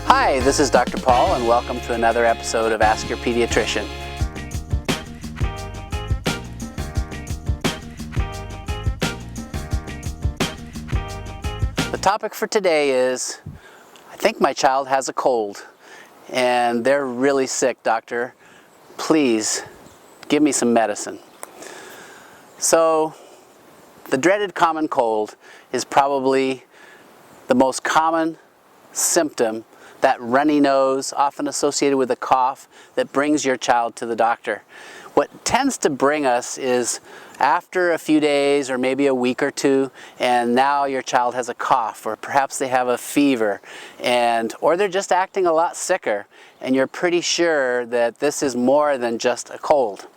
Hi, this is Dr. Paul and welcome to another episode of Ask Your Pediatrician. The topic for today is, I think my child has a cold and they're really sick, doctor. Please give me some medicine. So, the dreaded common cold is probably the most common symptom, that runny nose, often associated with a cough, that brings your child to the doctor. What tends to bring us is after a few days or maybe a week or two, and now your child has a cough, or perhaps they have a fever, or they're just acting a lot sicker, and you're pretty sure that this is more than just a cold.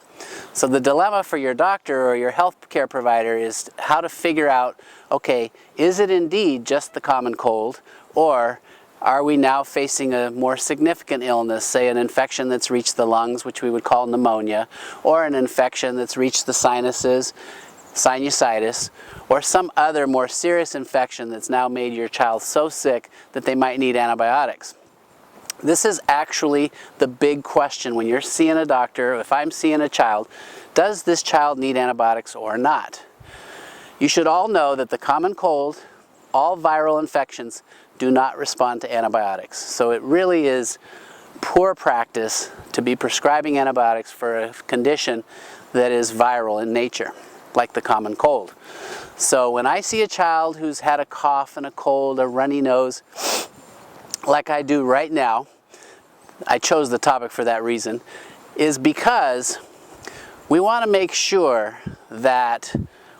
So the dilemma for your doctor or your healthcare provider is how to figure out, okay, is it indeed just the common cold, or are we now facing a more significant illness, say an infection that's reached the lungs, which we would call pneumonia, or an infection that's reached the sinuses, sinusitis, or some other more serious infection that's now made your child so sick that they might need antibiotics. This is actually the big question when you're seeing a doctor. If I'm seeing a child, does this child need antibiotics or not? You should all know that the common cold, all viral infections, do not respond to antibiotics. So it really is poor practice to be prescribing antibiotics for a condition that is viral in nature, like the common cold. So when I see a child who's had a cough and a cold, a runny nose, like I do right now, I chose the topic for that reason, is because we want to make sure that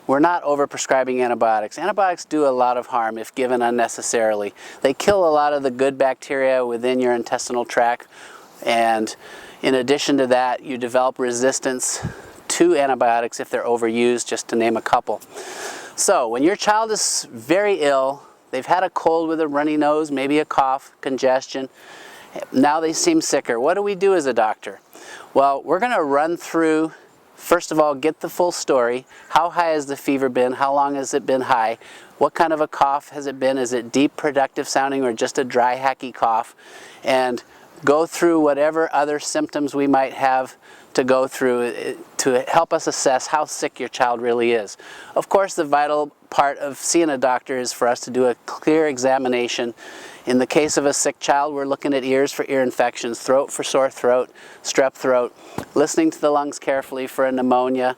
we're not overprescribing antibiotics. Antibiotics do a lot of harm if given unnecessarily. They kill a lot of the good bacteria within your intestinal tract, and in addition to that, you develop resistance to antibiotics if they're overused, just to name a couple. So when your child is very ill, they've had a cold with a runny nose, maybe a cough, congestion, now they seem sicker. What do we do as a doctor? Well, we're going to run through, first of all, get the full story. How high has the fever been? How long has it been high? What kind of a cough has it been? Is it deep, productive sounding, or just a dry, hacky cough? And go through whatever other symptoms we might have to go through to help us assess how sick your child really is. Of course, the vital part of seeing a doctor is for us to do a clear examination. In the case of a sick child, we're looking at ears for ear infections, throat for sore throat, strep throat, listening to the lungs carefully for a pneumonia.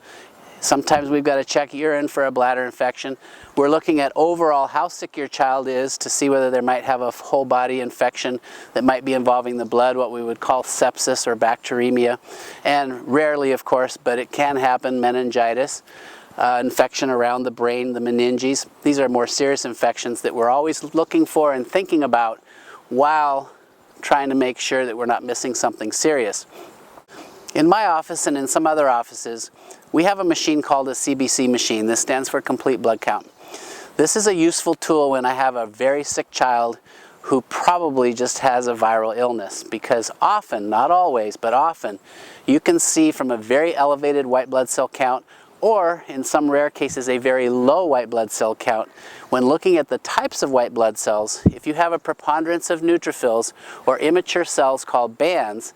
Sometimes we've got to check urine for a bladder infection. We're looking at overall how sick your child is to see whether they might have a whole body infection that might be involving the blood, what we would call sepsis or bacteremia. And rarely, of course, but it can happen, meningitis. Infection around the brain, the meninges. These are more serious infections that we're always looking for and thinking about while trying to make sure that we're not missing something serious. In my office and in some other offices, we have a machine called a CBC machine. This stands for complete blood count. This is a useful tool when I have a very sick child who probably just has a viral illness, because often, not always, but often, you can see from a very elevated white blood cell count, or in some rare cases a very low white blood cell count. When looking at the types of white blood cells, if you have a preponderance of neutrophils or immature cells called bands,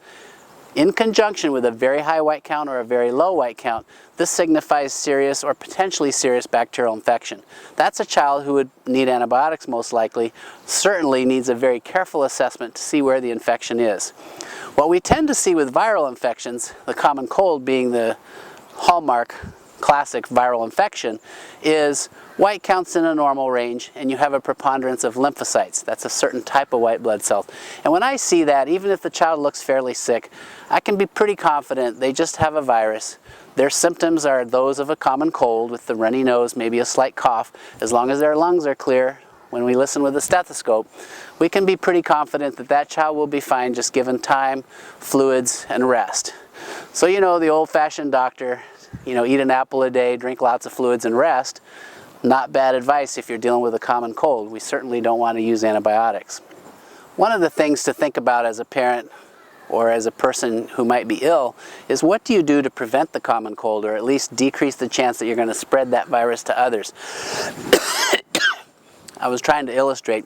in conjunction with a very high white count or a very low white count, this signifies serious or potentially serious bacterial infection. That's a child who would need antibiotics most likely, certainly needs a very careful assessment to see where the infection is. What we tend to see with viral infections, the common cold being the hallmark classic viral infection, is white counts in a normal range and you have a preponderance of lymphocytes. That's a certain type of white blood cell. And when I see that, even if the child looks fairly sick, I can be pretty confident they just have a virus. Their symptoms are those of a common cold with the runny nose, maybe a slight cough. As long as their lungs are clear, when we listen with a stethoscope, we can be pretty confident that that child will be fine just given time, fluids, and rest. So you know, the old-fashioned doctor, eat an apple a day, drink lots of fluids, and rest. Not bad advice if you're dealing with a common cold. We certainly don't want to use antibiotics. One of the things to think about as a parent or as a person who might be ill is, what do you do to prevent the common cold, or at least decrease the chance that you're going to spread that virus to others? I was trying to illustrate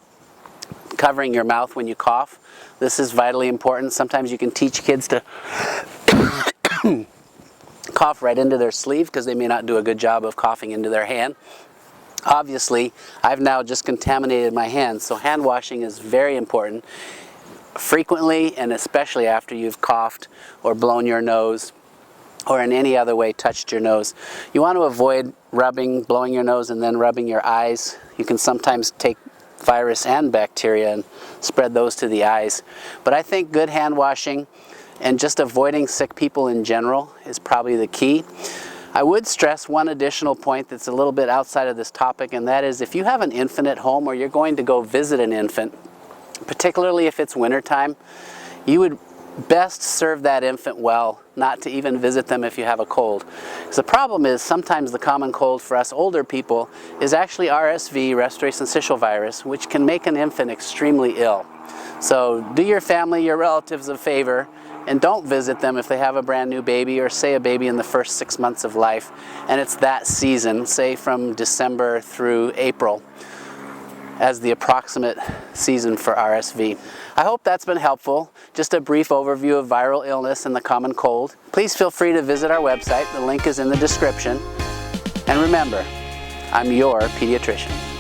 covering your mouth when you cough. This is vitally important. Sometimes you can teach kids to cough right into their sleeve because they may not do a good job of coughing into their hand. Obviously, I've now just contaminated my hands, so hand washing is very important. Frequently, and especially after you've coughed or blown your nose or in any other way touched your nose. You want to avoid rubbing, blowing your nose and then rubbing your eyes. You can sometimes take virus and bacteria and spread those to the eyes. But I think good hand washing and just avoiding sick people in general is probably the key. I would stress one additional point that's a little bit outside of this topic, and that is if you have an infant at home or you're going to go visit an infant, particularly if it's wintertime, you would best serve that infant well, not to even visit them if you have a cold. Because the problem is sometimes the common cold for us older people is actually RSV, respiratory syncytial virus, which can make an infant extremely ill. So do your family, your relatives a favor, and don't visit them if they have a brand new baby, or say a baby in the first 6 months of life, and it's that season, say from December through April, as the approximate season for RSV. I hope that's been helpful. Just a brief overview of viral illness and the common cold. Please feel free to visit our website. The link is in the description. And remember, I'm your pediatrician.